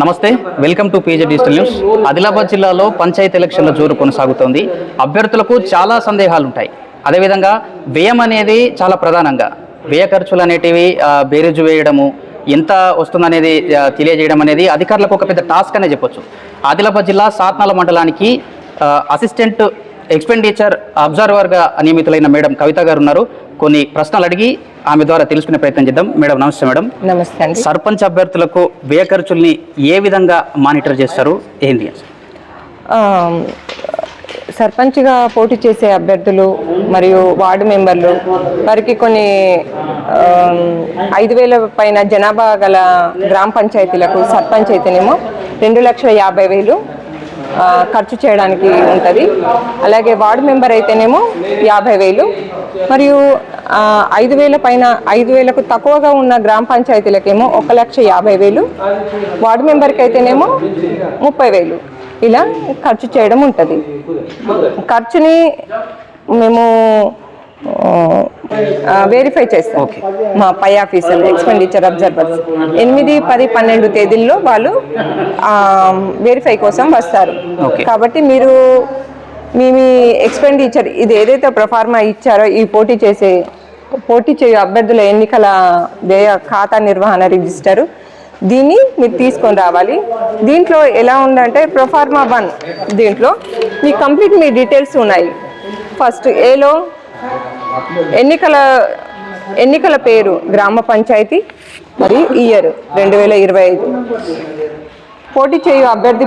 నమస్తే, welcome to PJ digital news. Adilabad జిల్లాలో పంచాయతీ ఎలక్షన్ల జోరు కొనసాగుతోంది. అభ్యర్థులకు చాలా సందేహాలు ఉంటాయి. అదేవిధంగా వ్యయం అనేది చాలా ప్రధానంగా వ్యయ ఖర్చులు అనేటివి బేరీజు వేయడము, ఎంత వస్తుందనేది తెలియజేయడం అనేది అధికారులకు ఒక పెద్ద టాస్క్ అనే చెప్పొచ్చు. ఆదిలాబాద్ జిల్లా సాత్నాల మండలానికి అసిస్టెంట్ ఎక్స్పెండిచర్ అబ్జర్వర్గా నియమితులైన మేడం కవిత గారు ఉన్నారు. కొన్ని ప్రశ్నలు అడిగి ఆమె ద్వారా తెలుసుకునే ప్రయత్నం చేద్దాం. మేడం నమస్తే. మేడం నమస్తే అండి. సర్పంచ్ అభ్యర్థులకు వ్యయ ఖర్చుల్ని ఏ విధంగా మానిటర్ చేస్తారు, ఏంటి? సర్పంచ్గా పోటీ చేసే అభ్యర్థులు మరియు వార్డు మెంబర్లు వారికి కొన్ని 5,000 పైన జనాభా గల గ్రామ పంచాయతీలకు సర్పంచ్ అయితేనేమో 2,50,000 ఖర్చు చేయడానికి ఉంటుంది. అలాగే వార్డు మెంబర్ అయితేనేమో 50,000 మరియు 5,000 పైన 5,000కు తక్కువగా ఉన్న గ్రామ పంచాయతీలకేమో 1,50,000, వార్డు మెంబర్కి అయితేనేమో 30,000 ఇలా ఖర్చు చేయడం ఉంటుంది. ఖర్చుని మేము వెరిఫై చేస్తాం. మా పై ఆఫీసర్ ఎక్స్పెండిచర్ అబ్జర్వర్స్ 8, 10, 12 తేదీల్లో వాళ్ళు వెరిఫై కోసం వస్తారు. కాబట్టి మీరు మీ ఎక్స్పెండిచర్ ఇది ఏదైతే ప్రొఫార్మా ఇచ్చారో ఈ పోటీ చేయు అభ్యర్థుల ఎన్నికల వ్యయ ఖాతా నిర్వహణ రిజిస్టరు దీన్ని మీరు తీసుకొని రావాలి. దీంట్లో ఎలా ఉందంటే ప్రొఫార్మా 1 దీంట్లో మీ కంప్లీట్ మీ డీటెయిల్స్ ఉన్నాయి. ఫస్ట్ ఏలో ఎన్నికల పేరు గ్రామ పంచాయతీ మరియు ఇయర్ 2025, పోటీ చేయు అభ్యర్థి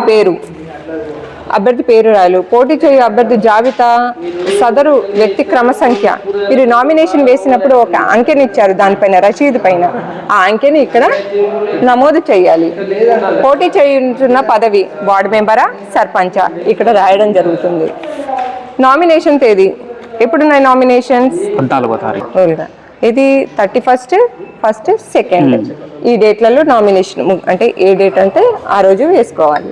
పేరు రాయాలి. పోటీ చేయు అభ్యర్థి జాబితా సదరు వ్యక్తి క్రమ సంఖ్య. మీరు నామినేషన్ వేసినప్పుడు ఒక అంకెని ఇచ్చారు, దానిపైన రసీదు పైన ఆ అంకెని ఇక్కడ నమోదు చేయాలి. పోటీ చేయుతున్న పదవి వార్డు మెంబరా సర్పంచా ఇక్కడ రాయడం జరుగుతుంది. నామినేషన్ తేదీ ఎప్పుడున్నాయి నామినేషన్స్? 14వ తారీఖు. ఇది 31st, 1st, 2nd ఈ డేట్లలో నామినేషన్ అంటే ఏ డేట్ అంటే ఆ రోజు వేసుకోవాలి.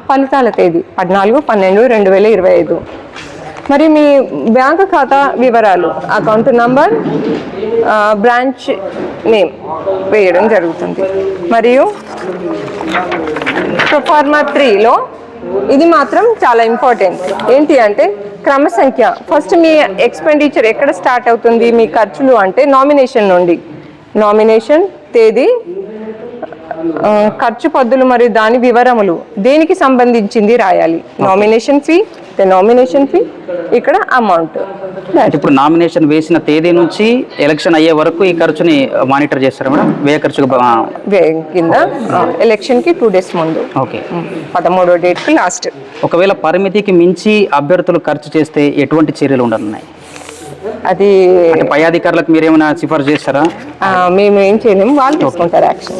ఫలితాల తేదీ 14/12/2025. మరి మీ బ్యాంకు ఖాతా వివరాలు అకౌంట్ నంబర్, బ్రాంచ్ నేమ్ వేయడం జరుగుతుంది. మరియు ప్రొఫార్మా 3లో ఇది మాత్రం చాలా ఇంపార్టెంట్. ఏంటి అంటే క్రమ సంఖ్య. ఫస్ట్ మీ ఎక్స్పెండిచర్ ఎక్కడ స్టార్ట్ అవుతుంది మీ ఖర్చులు అంటే నామినేషన్ నుండి. నామినేషన్ తేదీ, ఖర్చు పద్దులు మరియు దాని వివరములు దేనికి సంబంధించింది రాయాలి. నామినేషన్ ఫీ ఇక్కడ అమౌంట్. ఇప్పుడు నామినేషన్ వేసిన తేదీ నుంచి ఎలక్షన్ అయ్యే వరకు ఈ ఖర్చుని మానిటర్ చేస్తారు మేడం. వ్యయ ఖర్చు కింద ఎలక్షన్ కి 2 days ముందు. ఓకే. 13వ డేట్ లాస్ట్. ఒకవేళ పరిమితికి మించి అభ్యర్థులు ఖర్చు చేస్తే ఎటువంటి చర్యలు ఉండనున్నాయి? అది పై అధికారులకు మీరేమైనా సిఫార్సు చేస్తారా? మేము ఏం చేయలేము, వాళ్ళు తీసుకుంటారు యాక్షన్.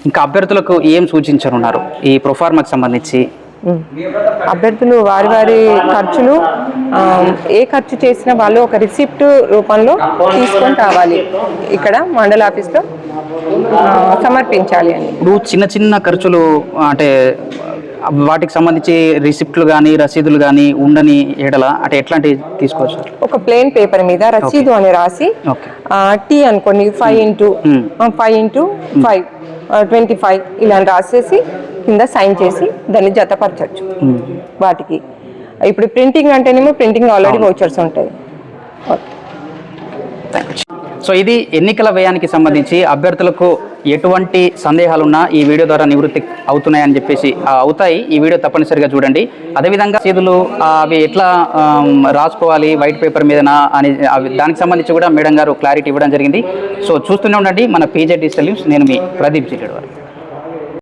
ఇంకా అభ్యర్థులకు ఏం సూచించనున్నారు ఈ ప్రొఫార్మాకి సంబంధించి? అభ్యర్థులు వారి ఖర్చులు ఏ ఖర్చు చేసినా వాళ్ళు ఒక రిసిప్ట్ రూపంలో తీసుకొని రావాలి. ఇక్కడ మండల ఆఫీస్లో సమర్పించాలి అని. ఇప్పుడు చిన్న ఖర్చులు అంటే వాటికి సంబంధించి రిసిప్ట్లు కానీ రసీదులు కానీ ఉండని ఎడల అంటే ఎట్లాంటివి తీసుకోవచ్చు? ఒక ప్లెయిన్ పేపర్ మీద రసీదు అని రాసి టీ అనుకోండి 5x5 25 ఇలా రాసేసి కింద సైన్ చేసి దాన్ని జతపరచచ్చు వాటికి. ఇప్పుడు ప్రింటింగ్ అంటేనేమో ప్రింటింగ్ ఆల్రెడీ వౌచర్స్ ఉంటాయి. సో ఇది ఎన్నికల వ్యయానికి సంబంధించి అభ్యర్థులకు ఎటువంటి సందేహాలున్నా ఈ వీడియో ద్వారా నివృత్తి అవుతున్నాయని చెప్పేసి అవుతాయి. ఈ వీడియో తప్పనిసరిగా చూడండి. అదేవిధంగా రసీదులు అవి ఎట్లా రాసుకోవాలి వైట్ పేపర్ మీదనా అని దానికి సంబంధించి కూడా మేడం గారు క్లారిటీ ఇవ్వడం జరిగింది. సో చూస్తూనే ఉండండి మన పీజే డిజిటల్ న్యూస్. నేను మీ ప్రదీప్ జిల్లేడు.